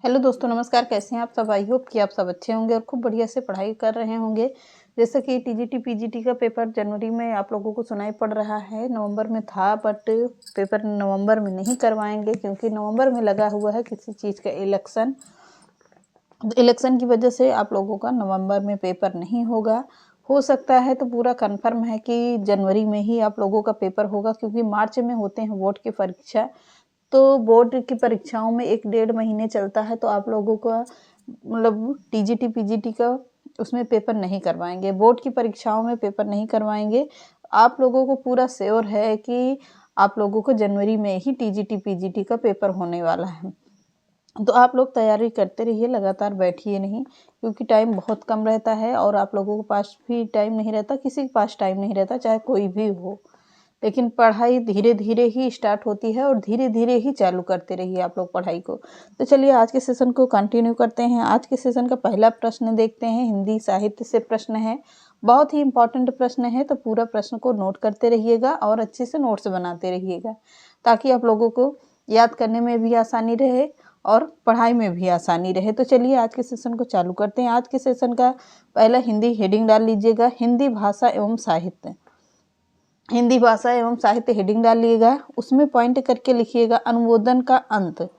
Hello दोस्तों, नमस्कार। कैसे हैं आप सब? आई होप कि आप सब अच्छे होंगे और खूब बढ़िया से पढ़ाई कर रहे होंगे। जैसे कि टीजीटी पीजीटी का पेपर जनवरी में आप लोगों को सुनाई पड़ रहा है। नवंबर में था, बट पेपर नवंबर में नहीं करवाएंगे क्योंकि नवंबर में लगा हुआ है किसी चीज़ का इलेक्शन की वजह से आप लोगों का नवंबर में पेपर नहीं होगा। हो सकता है तो पूरा कन्फर्म है कि जनवरी में ही आप लोगों का पेपर होगा, क्योंकि मार्च में होते हैं बोर्ड की परीक्षा। तो बोर्ड की परीक्षाओं में 1-1.5 महीने चलता है, तो आप लोगों का मतलब टीजीटी पीजीटी का उसमें पेपर नहीं करवाएंगे, बोर्ड की परीक्षाओं में पेपर नहीं करवाएंगे। आप लोगों को पूरा श्योर है कि आप लोगों को जनवरी में ही टीजीटी पीजीटी का पेपर होने वाला है। तो आप लोग तैयारी करते रहिए, लगातार बैठिए नहीं, क्योंकि टाइम बहुत कम रहता है और आप लोगों के पास भी टाइम नहीं रहता, किसी के पास टाइम नहीं रहता, चाहे कोई भी हो। लेकिन पढ़ाई धीरे धीरे ही स्टार्ट होती है और धीरे धीरे ही चालू करते रहिए आप लोग पढ़ाई को। तो चलिए आज के सेशन को कंटिन्यू करते हैं। आज के सेशन का पहला प्रश्न देखते हैं। हिंदी साहित्य से प्रश्न है, बहुत ही इंपॉर्टेंट प्रश्न है, तो पूरा प्रश्न को नोट करते रहिएगा और अच्छे से नोट्स बनाते रहिएगा, ताकि आप लोगों को याद करने में भी आसानी रहे और पढ़ाई में भी आसानी रहे। तो चलिए आज के सेशन को चालू करते हैं। आज के सेशन का पहला हिंदी हेडिंग डाल लीजिएगा, हिंदी भाषा एवं साहित्य। हिंदी भाषा एवं साहित्य हेडिंग डालिएगा, उसमें पॉइंट करके लिखिएगा अनुमोदन का अंत।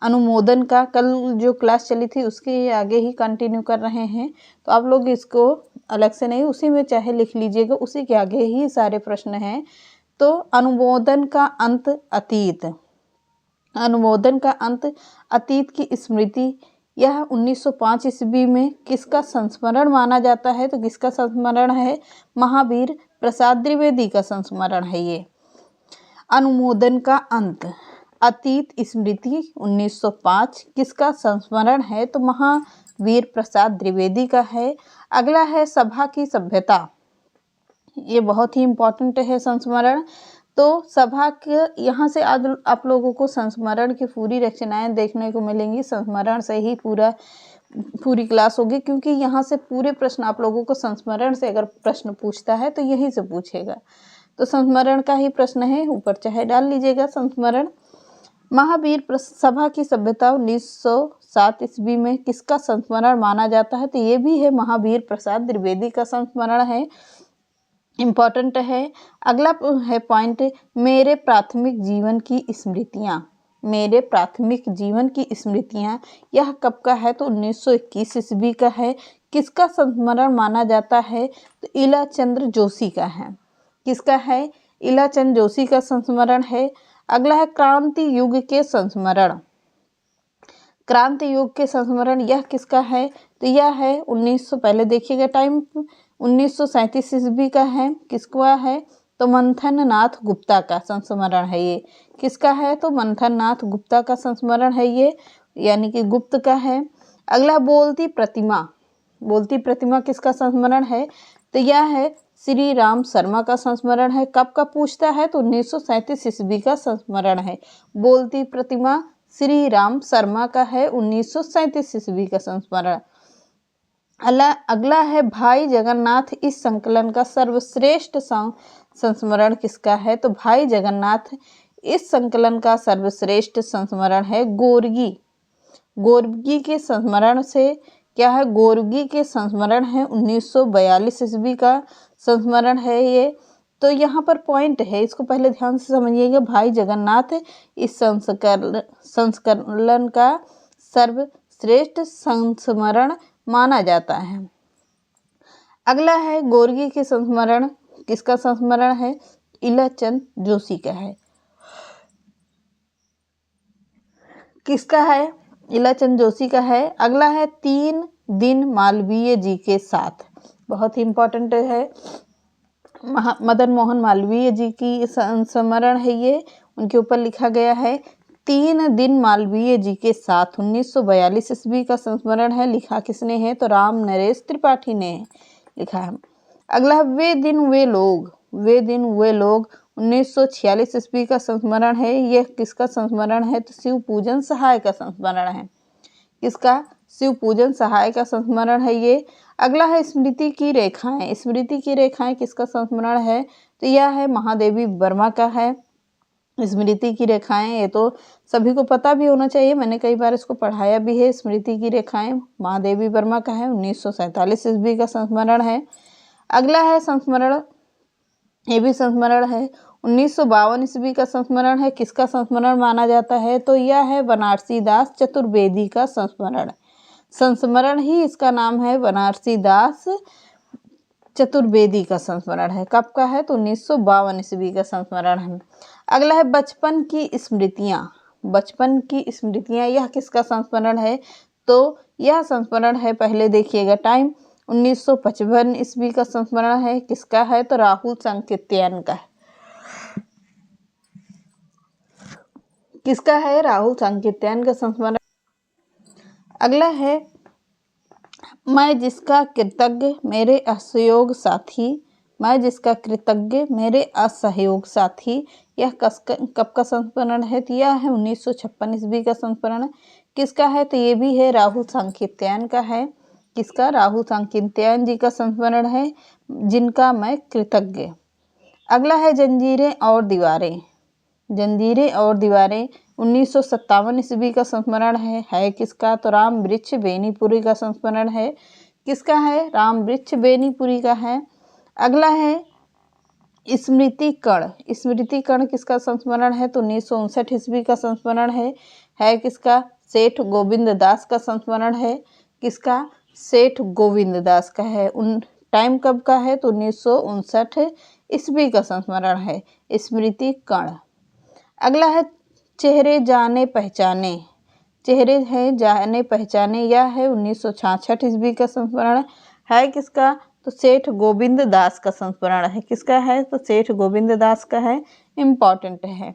अनुमोदन का कल जो क्लास चली थी उसके आगे ही कंटिन्यू कर रहे हैं, तो आप लोग इसको अलग से नहीं, उसी में चाहे लिख लीजिएगा, उसी के आगे ही सारे प्रश्न हैं। तो अनुमोदन का अंत अतीत। अनुमोदन का अंत अतीत की स्मृति। यह 1905 ईस्वी में किसका संस्मरण माना जाता है? तो किसका संस्मरण है? महावीर प्रसाद द्विवेदी का संस्मरण है ये। अनुमोदन का अंत अतीत स्मृति 1905 किसका संस्मरण है? तो महावीर प्रसाद द्विवेदी का है। अगला है सभा की सभ्यता। ये बहुत ही इम्पोर्टेंट है संस्मरण। तो सभा के यहाँ से आज आप लोगों को संस्मरण की पूरी रचनाएं देखने को मिलेंगी। संस्मरण से ही पूरी क्लास होगी, क्योंकि यहाँ से पूरे प्रश्न आप लोगों को संस्मरण से अगर प्रश्न पूछता है तो यहीं से पूछेगा। तो संस्मरण का ही प्रश्न है, ऊपर चाहे डाल लीजिएगा संस्मरण। महावीर सभा की सभ्यता 1907 ईस्वी में किसका संस्मरण माना जाता है? तो ये भी है महावीर प्रसाद द्विवेदी का संस्मरण है, इम्पॉर्टेंट है। अगला है पॉइंट, मेरे प्राथमिक जीवन की स्मृतियाँ। मेरे प्राथमिक जीवन की स्मृतियाँ, यह कब का है? तो 1921 ईस्वी का है। किसका संस्मरण माना जाता है? तो ईलाचंद्र जोशी का है। किसका है? ईलाचंद जोशी का संस्मरण है। अगला है क्रांति युग के संस्मरण। क्रांति युग के संस्मरण यह किसका है? तो यह है 1900, पहले देखिएगा टाइम, 1937 ईस्वी का है। किसका है? तो मंथन नाथ गुप्ता का संस्मरण है ये। किसका है? तो मंथन नाथ गुप्ता का संस्मरण है ये, यानी कि गुप्त का है। अगला बोलती प्रतिमा। बोलती प्रतिमा किसका संस्मरण है? तो यह है श्री राम शर्मा का संस्मरण है। कब का पूछता है? तो 1937 ईस्वी का संस्मरण है। बोलती प्रतिमा श्री राम शर्मा का है, 1937 ईस्वी का संस्मरण। अगला है भाई जगन्नाथ। इस संकलन का सर्वश्रेष्ठ संस्मरण किसका है? तो भाई जगन्नाथ इस संकलन का सर्वश्रेष्ठ संस्मरण है गोर्गी। गोर्गी के संस्मरण से क्या है? गोर्गी के संस्मरण है 1942 ईस्वी का संस्मरण है ये। तो यहाँ पर पॉइंट है, इसको पहले ध्यान से समझिएगा। भाई जगन्नाथ इस संस्करण का सर्वश्रेष्ठ संस्मरण माना जाता है। अगला है गोर्गी के संस्मरण, किसका संस्मरण है? ईलाचंद जोशी का है। किसका है? ईलाचंद जोशी का है। अगला है 3 दिन मालवीय जी के साथ। बहुत ही इम्पोर्टेंट है, मदन मोहन मालवीय जी की संस्मरण है ये, उनके ऊपर लिखा गया है 3 दिन मालवीय जी के साथ। 1942 ईस्वी का संस्मरण है। लिखा किसने है? तो राम नरेश त्रिपाठी ने लिखा है। अगला वे दिन वे लोग। वे दिन वे लोग 1946 ईस्वी का संस्मरण है। यह किसका संस्मरण है? तो शिव पूजन सहाय का संस्मरण है। किसका? शिव पूजन सहाय का संस्मरण है ये। अगला है स्मृति की रेखाएं। स्मृति की रेखाएं किसका संस्मरण है? तो यह है महादेवी वर्मा का है। स्मृति की रेखाएं, ये तो सभी को पता भी होना चाहिए, मैंने कई बार इसको पढ़ाया भी है। स्मृति की रेखाएं महादेवी वर्मा का है, 1947 ईस्वी का संस्मरण है। अगला है संस्मरण, ये भी संस्मरण है, 1952 ईस्वी का संस्मरण है। किसका संस्मरण माना जाता है? तो यह है बनारसी दास चतुर्वेदी का संस्मरण। संस्मरण ही इसका नाम है, बनारसी दास चतुर्वेदी का संस्मरण है। कब का है? तो 1952 ईस्वी का संस्मरण है। अगला है बचपन की स्मृतियाँ। बचपन की स्मृतियाँ, यह किसका संस्मरण है? तो यह संस्मरण है, पहले देखिएगा टाइम, 1955 ईस्वी का संस्मरण है। किसका है? तो राहुल सांकृत्यायन का है। किसका है? राहुल सांकृत्यायन का संस्मरण। अगला है मैं जिसका कृतज्ञ मेरे असहयोग साथी। मैं जिसका कृतज्ञ मेरे असहयोग साथी, यह कब का संस्मरण है? तो यह है 1956 ईस्वी का संस्मरण। किसका है? तो ये भी है राहुल सांकृत्यायन का है। किसका? राहुल सांकृत्यायन जी का संस्मरण है, जिनका मैं कृतज्ञ। अगला है जंजीरें और दीवारें। जंजीरें और दीवारें 1957 ईस्वी का संस्मरण है किसका? तो राम वृक्ष बेनीपुरी का संस्मरण है। किसका है? राम वृक्ष बेनीपुरी का है। अगला है स्मृति कण। स्मृति कण किसका संस्मरण है? तो 1959 ईस्वी का संस्मरण है किसका? सेठ गोविंद दास का संस्मरण है। किसका? सेठ गोविंद दास का है। उन टाइम कब का है? तो 1959 ईस्वी का संस्मरण है, स्मृति कण। अगला है चेहरे जाने पहचाने। चेहरे हैं जाने पहचाने, यह है 1966 ईस्वी का संस्मरण है। किसका? तो सेठ गोविंद दास का संस्मरण है। किसका है? तो सेठ गोविंद दास का है, इम्पॉर्टेंट है।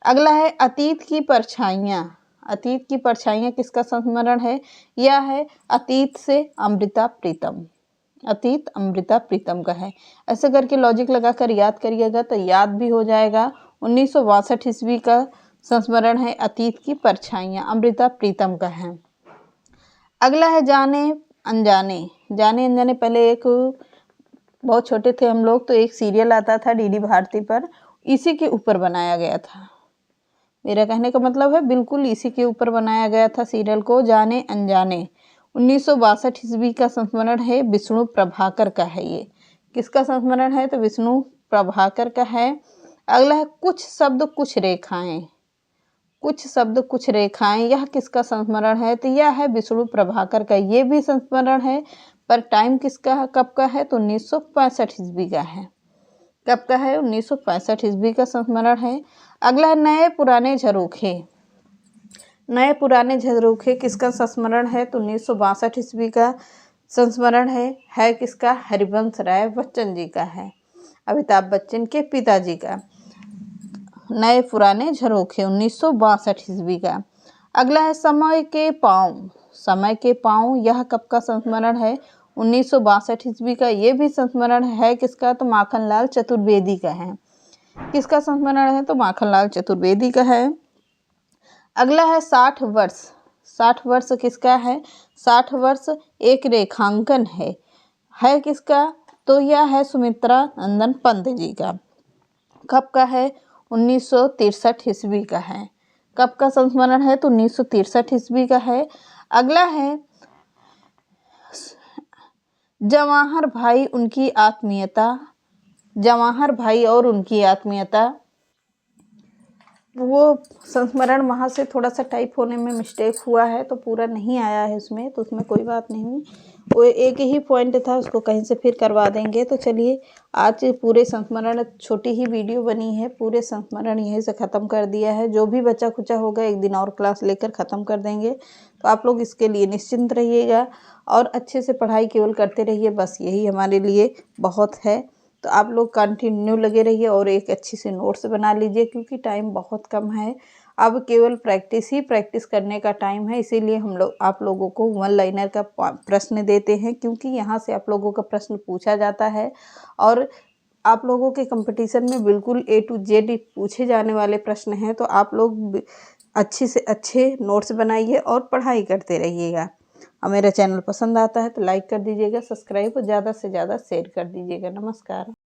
अगला है अतीत की परछाइयाँ। अतीत की परछाइयाँ किसका संस्मरण है? यह है अतीत से अमृता प्रीतम। अतीत अमृता प्रीतम का है। ऐसे करके लॉजिक लगाकर याद करिएगा तो याद भी हो जाएगा। 1962 ईस्वी का संस्मरण है, अतीत की परछाइयाँ, अमृता प्रीतम का है। अगला है जाने अनजाने। जाने अनजाने, पहले एक बहुत छोटे थे हम लोग तो एक सीरियल आता था डीडी भारती पर, इसी के ऊपर बनाया गया था। मेरा कहने का मतलब है बिल्कुल इसी के ऊपर बनाया गया था सीरियल को, जाने अनजाने। 1962 ईस्वी का संस्मरण है, विष्णु प्रभाकर का है ये। किसका संस्मरण है? तो विष्णु प्रभाकर का है। अगला है कुछ शब्द कुछ रेखाएं। कुछ शब्द कुछ रेखाएं, यह किसका संस्मरण है? तो यह है विष्णु प्रभाकर का। ये भी संस्मरण है, पर टाइम किसका कब का है? तो 1965 ईस्वी का है। कब का है? 1965 ईस्वी का संस्मरण है। अगला है नए पुराने झरोखे। नए पुराने झरोखे किसका संस्मरण है? तो 1962 ईस्वी का संस्मरण है किसका? हरिवंश राय बच्चन जी का है, अमिताभ बच्चन के पिताजी का। नए पुराने झरोखे 1962 ईस्वी का। अगला है समय के पाँव। समय के पाँव, यह कब का संस्मरण है? 1962 ईस्वी का। ये भी संस्मरण है किसका? तो माखनलाल चतुर्वेदी का है। किसका संस्मरण है? तो माखनलाल चतुर्वेदी का है। अगला है 60 वर्ष। 60 वर्ष किसका है? 60 वर्ष एक रेखांकन है किसका? तो यह है सुमित्रा नंदन पंत जी का। कब का है? 1963 ईस्वी का है। कब का संस्मरण है? तो 1963 ईस्वी का है। अगला है जवाहर भाई उनकी आत्मीयता। जवाहर भाई और उनकी आत्मीयता, वो संस्मरण वहाँ से थोड़ा सा टाइप होने में मिस्टेक हुआ है तो पूरा नहीं आया है उसमें, तो उसमें कोई बात नहीं, वो एक ही पॉइंट था, उसको कहीं से फिर करवा देंगे। तो चलिए आज पूरे संस्मरण, छोटी ही वीडियो बनी है, पूरे संस्मरण यहीं से ख़त्म कर दिया है। जो भी बचा खुचा होगा एक दिन और क्लास लेकर ख़त्म कर देंगे। तो आप लोग इसके लिए निश्चिंत रहिएगा और अच्छे से पढ़ाई केवल करते रहिए, बस यही हमारे लिए बहुत है। तो आप लोग कंटिन्यू लगे रहिए और एक अच्छी सी नोट्स बना लीजिए, क्योंकि टाइम बहुत कम है। अब केवल प्रैक्टिस करने का टाइम है, इसीलिए हम लोग आप लोगों को वन लाइनर का प्रश्न देते हैं, क्योंकि यहाँ से आप लोगों का प्रश्न पूछा जाता है और आप लोगों के कंपटीशन में बिल्कुल A to Z पूछे जाने वाले प्रश्न हैं। तो आप लोग अच्छे से अच्छे नोट्स बनाइए और पढ़ाई करते रहिएगा। और मेरा चैनल पसंद आता है तो लाइक कर दीजिएगा, सब्सक्राइब और ज़्यादा से ज़्यादा शेयर कर दीजिएगा। नमस्कार।